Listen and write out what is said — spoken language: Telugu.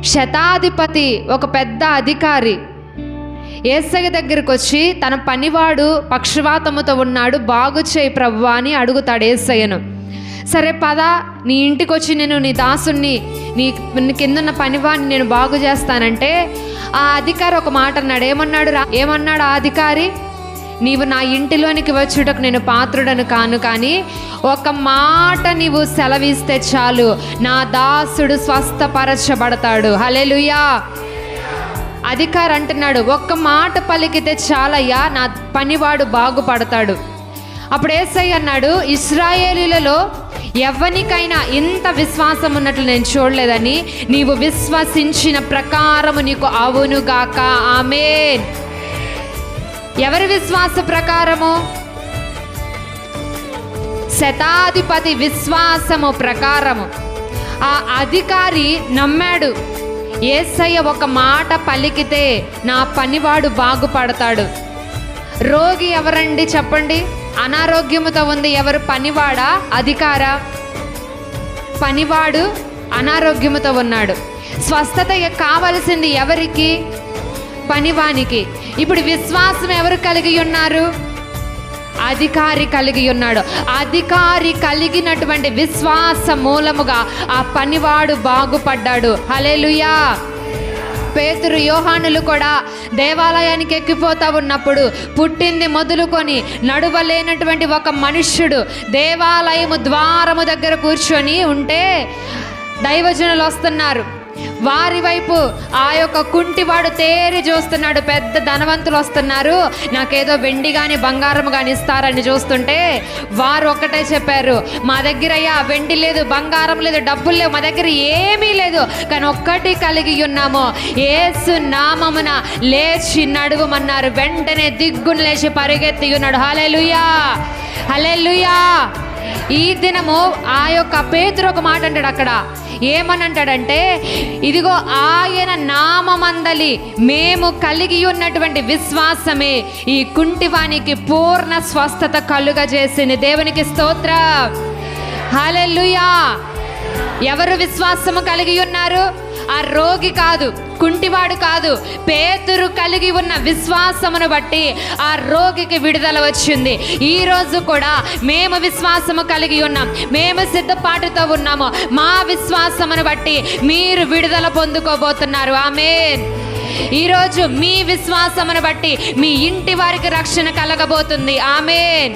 శతాధిపతి, ఒక పెద్ద అధికారి యేసయ్య దగ్గరికి వచ్చి తన పనివాడు పక్షవాతముతో ఉన్నాడు, బాగు చేయి ప్రభువా అని అడుగుతాడు యేసయ్యను. సరే పద, నీ ఇంటికి వచ్చి నేను నీ దాసుని, నీ కిందున్న పనివాడిని నేను బాగు చేస్తానంటే ఆ అధికారి ఒక మాట అన్నాడు. ఏమన్నాడు ఆ అధికారి? నీవు నా ఇంటిలోనికి వచ్చుటకు నేను పాత్రుడను కాను, కానీ ఒక మాట నీవు సెలవిస్తే చాలు, నా దాసుడు స్వస్థపరచబడతాడు. హల్లెలూయా. అధికారి అంటున్నాడు, ఒక్క మాట పలికితే చాలయ్యా, నా పనివాడు బాగుపడతాడు. అప్పుడు యేసయ్య అన్నాడు, ఇశ్రాయేలీలలో ఎవరికైనా ఇంత విశ్వాసం ఉన్నట్లు నేను చూడలేదని, నీవు విశ్వసించిన ప్రకారము నీకు అవునుగాక. ఆమేన్. ఎవరి విశ్వాస ప్రకారము? శతాధిపతి విశ్వాసము ప్రకారము. ఆ అధికారి నమ్మాడు, యేసయ్య ఒక మాట పలికితే నా పనివాడు బాగుపడతాడు. రోగి ఎవరండి చెప్పండి? అనారోగ్యముతో ఉంది. ఎవరు? పనివాడా? అధికారా? పనివాడు అనారోగ్యముతో ఉన్నాడు. స్వస్థత కావలసింది ఎవరికి? పనివానికి. ఇప్పుడు విశ్వాసం ఎవరు కలిగి ఉన్నారు? అధికారి కలిగి ఉన్నాడు. అధికారి కలిగినటువంటి విశ్వాస మూలముగా ఆ పనివాడు బాగుపడ్డాడు. హల్లెలూయా. పేతురు, యోహానులు కూడా దేవాలయానికి ఎక్కిపోతా ఉన్నప్పుడు పుట్టింది మొదలుకొని నడువలేనటువంటి ఒక మనుష్యుడు దేవాలయము ద్వారము దగ్గర కూర్చొని ఉంటే దైవజనులు వస్తున్నారు. వారి వైపు ఆ యొక్క కుంటివాడు తేరి చూస్తున్నాడు. పెద్ద ధనవంతులు వస్తున్నారు, నాకేదో వెండి కానీ బంగారం కానీ ఇస్తారని చూస్తుంటే వారు ఒక్కటే చెప్పారు, మా దగ్గర అయ్యా వెండి లేదు, బంగారం లేదు, డబ్బులు లేవు, మా దగ్గర ఏమీ లేదు, కానీ ఒక్కటి కలిగి ఉన్నాము, యేసు నామమున లేచి నడువమన్నారు. వెంటనే దిగ్గును లేచి పరిగెత్తి ఉన్నాడు. హల్లెలూయా, హల్లెలూయా. ఈ దినము ఆ యొక్క పేతురు ఒక మాట అంటాడు. అక్కడ ఏమని అంటాడంటే, ఇదిగో ఆయన నామమందలి మేము కలిగి ఉన్నటువంటి విశ్వాసమే ఈ కుంటివానికి పూర్ణ స్వస్థత కలుగజేసింది. దేవునికి స్తోత్రం. హల్లెలూయా. ఎవరు విశ్వాసము కలిగి ఉన్నారు? ఆ రోగి కాదు, కుంటివాడు కాదు. పేతురు కలిగి ఉన్న విశ్వాసమును బట్టి ఆ రోగికి విడుదల వచ్చింది. ఈ రోజు కూడా మేము విశ్వాసము కలిగి ఉన్నాం, మేము సిద్ధపాటుతో ఉన్నాము. మా విశ్వాసమును బట్టి మీరు విడుదల పొందుకోబోతున్నారు. ఆమేన్. ఈరోజు మీ విశ్వాసమును బట్టి మీ ఇంటి వారికి రక్షణ కలగబోతుంది. ఆమేన్.